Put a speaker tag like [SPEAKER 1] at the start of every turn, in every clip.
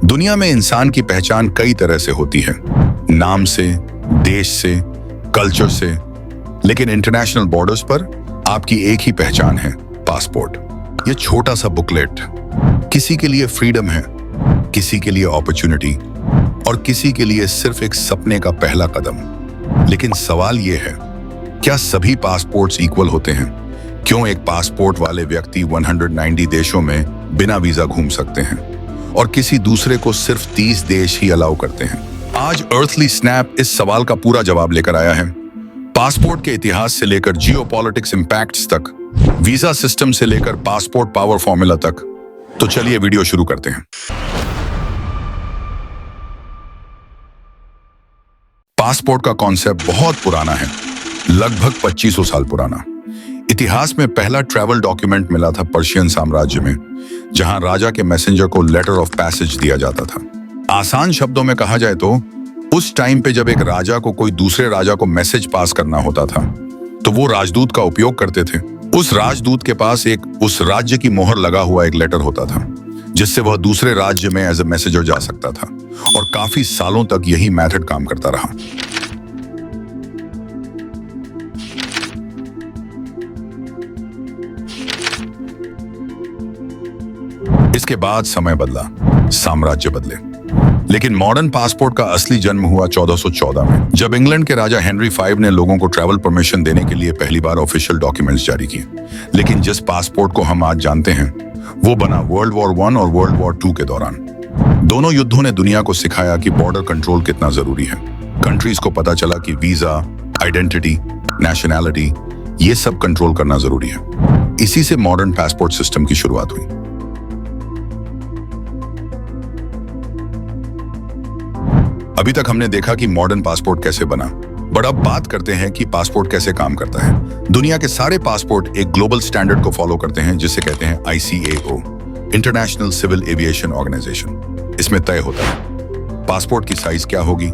[SPEAKER 1] दुनिया में इंसान की पहचान कई तरह से होती है, नाम से, देश से, कल्चर से, लेकिन इंटरनेशनल बॉर्डर्स पर आपकी एक ही पहचान है, पासपोर्ट। ये छोटा सा बुकलेट किसी के लिए फ्रीडम है, किसी के लिए अपॉर्चुनिटी और किसी के लिए सिर्फ एक सपने का पहला कदम। लेकिन सवाल ये है, क्या सभी पासपोर्ट्स इक्वल होते हैं? क्यों एक पासपोर्ट वाले व्यक्ति 190 देशों में बिना वीजा घूम सकते हैं और किसी दूसरे को सिर्फ 30 देश ही अलाउ करते हैं? आज अर्थली स्नैप इस सवाल का पूरा जवाब लेकर आया है। पासपोर्ट के इतिहास से लेकर जियोपॉलिटिक्स इंपैक्ट्स तक, वीजा सिस्टम से लेकर पासपोर्ट पावर फॉर्मूला तक। तो चलिए वीडियो शुरू करते हैं। पासपोर्ट का कॉन्सेप्ट बहुत पुराना है, लगभग 2500 साल पुराना। इतिहास में पहला ट्रैवल डॉक्यूमेंट मिला था पर्शियन साम्राज्य में, जहां राजा के मैसेंजर को लेटर ऑफ पैसेज दिया जाता था। आसान शब्दों में कहा जाए तो उस टाइम पे जब एक राजा को कोई दूसरे राजा को मैसेज पास करना होता था तो वो राजदूत का उपयोग करते थे। उस राजदूत के पास एक उस राज्य की मोहर लगा हुआ एक लेटर होता था जिससे वह दूसरे राज्य में एज ए मैसेजर जा सकता था, और काफी सालों तक यही मेथड काम करता रहा। इसके बाद समय बदला, साम्राज्य बदले, लेकिन मॉडर्न पासपोर्ट का असली जन्म हुआ 1414 में, जब इंग्लैंड के राजा हेनरी V ने लोगों को ट्रैवल परमिशन देने के लिए पहली बार ऑफिशियल डॉक्यूमेंट्स जारी किए। लेकिन जिस पासपोर्ट को हम आज जानते हैं वो बना वर्ल्ड वॉर 1 और वर्ल्ड वॉर 2 के दौरान। दोनों युद्धों ने दुनिया को सिखाया कि बॉर्डर कंट्रोल कितना जरूरी है। कंट्रीज को पता चला कि वीजा, आइडेंटिटी, नेशनैलिटी, ये सब कंट्रोल करना जरूरी है। इसी से मॉडर्न पासपोर्ट सिस्टम की शुरुआत हुई। अभी तक हमने देखा कि मॉडर्न पासपोर्ट कैसे बना, बट अब बात करते हैं कि पासपोर्ट कैसे काम करता है। दुनिया के सारे पासपोर्ट एक ग्लोबल स्टैंडर्ड को फॉलो करते हैं जिसे कहते हैं ICAO, International Civil Aviation Organization. इसमें तय होता है पासपोर्ट की साइज क्या होगी,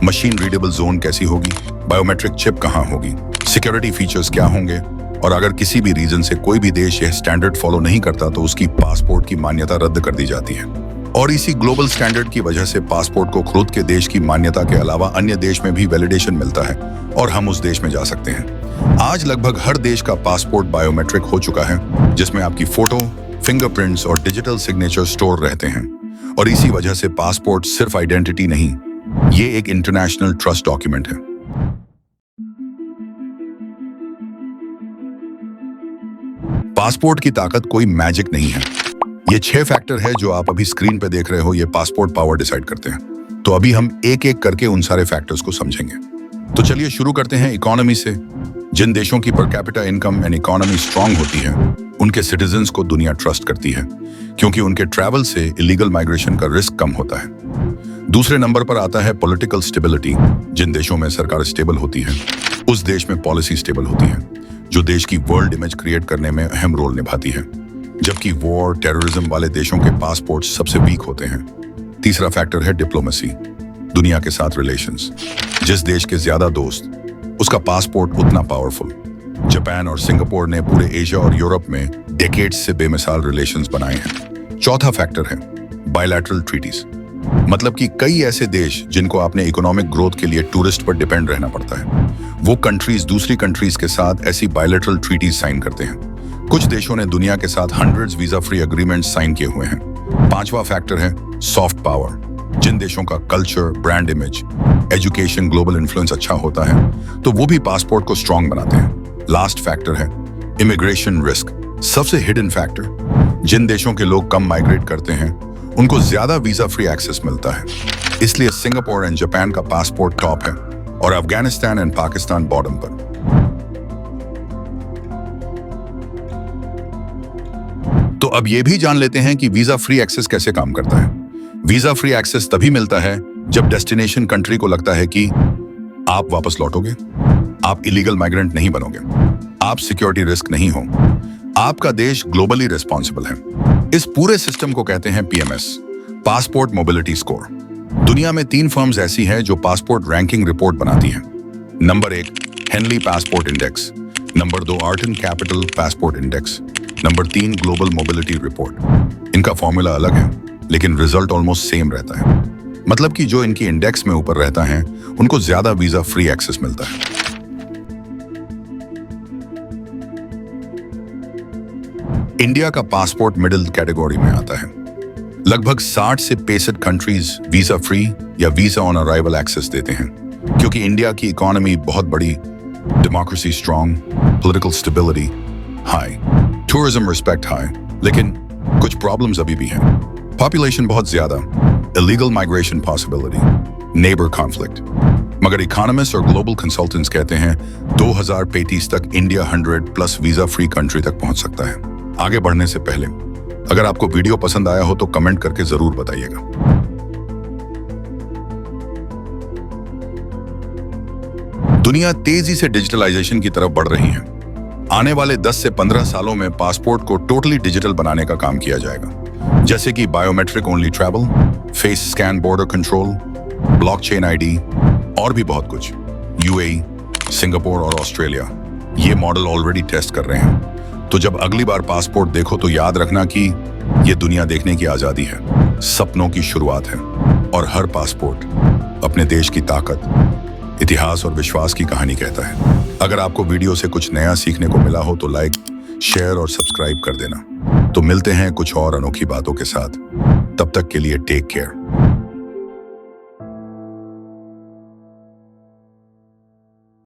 [SPEAKER 1] मशीन रीडेबल जोन कैसी होगी, बायोमेट्रिक चिप कहाँ होगी, सिक्योरिटी फीचर्स क्या होंगे, और अगर किसी भी रीजन से कोई भी देश यह स्टैंडर्ड फॉलो नहीं करता तो उसकी पासपोर्ट की मान्यता रद्द कर दी जाती है। और इसी ग्लोबल स्टैंडर्ड की वजह से पासपोर्ट को खुद के देश की मान्यता के अलावा अन्य देश में भी वैलिडेशन मिलता है और हम उस देश में जा सकते हैं। आज लगभग हर देश का पासपोर्ट बायोमेट्रिक हो चुका है, जिसमें आपकी फोटो, फिंगरप्रिंट्स और डिजिटल सिग्नेचर स्टोर रहते हैं। और इसी वजह से पासपोर्ट सिर्फ आइडेंटिटी नहीं, ये एक इंटरनेशनल ट्रस्ट डॉक्यूमेंट है। पासपोर्ट की ताकत कोई मैजिक नहीं है। ये 6 फैक्टर है जो आप अभी स्क्रीन पे देख रहे हो, ये पासपोर्ट पावर डिसाइड करते हैं। तो अभी हम एक एक करके उन सारे फैक्टर्स को समझेंगे। तो चलिए शुरू करते हैं इकोनॉमी से। जिन देशों की per capita income and economy strong होती है उनके सिटीजन्स को दुनिया ट्रस्ट करती है, क्योंकि उनके ट्रैवल से इलीगल माइग्रेशन का रिस्क कम होता है। दूसरे नंबर पर आता है पॉलिटिकल स्टेबिलिटी। जिन देशों में सरकार स्टेबल होती है उस देश में पॉलिसी स्टेबल होती है, जो देश की वर्ल्ड इमेज क्रिएट करने में अहम रोल निभाती है। जबकि वॉर, टेररिज्म वाले देशों के पासपोर्ट सबसे वीक होते हैं। तीसरा फैक्टर है डिप्लोमेसी, दुनिया के साथ रिलेशंस। जिस देश के ज्यादा दोस्त, उसका पासपोर्ट उतना पावरफुल। जापान और सिंगापुर ने पूरे एशिया और यूरोप में डेकेड्स से बेमिसाल रिलेशंस बनाए हैं। चौथा फैक्टर है बायलैटरल ट्रीटीज, मतलब कि कई ऐसे देश जिनको अपने इकोनॉमिक ग्रोथ के लिए टूरिस्ट पर डिपेंड रहना पड़ता है, वो कंट्रीज दूसरी कंट्रीज के साथ ऐसी बायलैटरल ट्रीटीज साइन करते हैं। कुछ देशों ने दुनिया के साथ hundreds visa free agreement sign किए हुए हैं। पांचवा फैक्टर है सॉफ्ट पावर। जिन देशों का culture, brand image, education, global influence अच्छा होता है तो वो भी पासपोर्ट को स्ट्रांग बनाते हैं। लास्ट फैक्टर है इमिग्रेशन रिस्क, सबसे हिडन फैक्टर। जिन देशों के लोग कम माइग्रेट करते हैं उनको ज्यादा वीजा फ्री एक्सेस मिलता है, इसलिए सिंगापुर एंड जापान का पासपोर्ट टॉप है और अफगानिस्तान एंड पाकिस्तान बॉटम पर। तो अब ये भी जान लेते हैं कि वीजा फ्री एक्सेस कैसे काम करता है। वीजा फ्री एक्सेस तभी मिलता है जब डेस्टिनेशन कंट्री को लगता है कि आप वापस लौटोगे, आप इलीगल माइग्रेंट नहीं बनोगे, आप सिक्योरिटी रिस्क नहीं हो, आपका देश ग्लोबली रिस्पॉन्सिबल है। इस पूरे सिस्टम को कहते हैं PMS, पासपोर्ट मोबिलिटी स्कोर। दुनिया में 3 फर्म्स ऐसी हैं जो पासपोर्ट रैंकिंग रिपोर्ट बनाती हैं। Number 1 Henley passport index, number 2 Arton Capital passport index, number 3 global mobility report. इनका फॉर्मूला अलग है। लेकिन रिजल्ट ऑलमोस्ट सेम रहता है। मतलब कि जो इनकी इंडेक्स में ऊपर रहता है उनको ज्यादा वीजा फ्री एक्सेस मिलता है। इंडिया का पासपोर्ट मिडिल कैटेगरी में आता है। लगभग 60 से 65 कंट्रीज वीजा फ्री या वीजा ऑन अराइवल एक्सेस देते हैं, क्योंकि इंडिया की इकोनॉमी बहुत बड़ी, democracy strong, political stability high, tourism respect high, लेकिन कुछ प्रॉब्लम्स अभी भी हैं। पॉपुलेशन बहुत ज्यादा, illegal migration possibility, neighbour conflict. मगर इकोनॉमिस्ट और ग्लोबल कंसल्टेंट्स कहते हैं 2035 तक इंडिया 100+ वीजा फ्री कंट्री तक पहुंच सकता है। आगे बढ़ने से पहले अगर आपको वीडियो पसंद आया हो तो कमेंट करके जरूर बताइएगा। दुनिया तेजी से डिजिटलाइजेशन की तरफ बढ़ रही है। आने वाले 10 से 15 सालों में पासपोर्ट को टोटली डिजिटल बनाने का काम किया जाएगा, जैसे कि biometric only travel, face scan border control, blockchain ID और भी बहुत कुछ। यूएई, सिंगापुर और ऑस्ट्रेलिया ये मॉडल ऑलरेडी टेस्ट कर रहे हैं। तो जब अगली बार पासपोर्ट देखो तो याद रखना कि ये दुनिया देखने की आजादी है, सपनों की शुरुआत है, और हर पासपोर्ट अपने देश की ताकत, इतिहास और विश्वास की कहानी कहता है। अगर आपको वीडियो से कुछ नया सीखने को मिला हो तो लाइक, शेयर और सब्सक्राइब कर देना। तो मिलते हैं कुछ और अनोखी बातों के साथ। तब तक के लिए टेक केयर।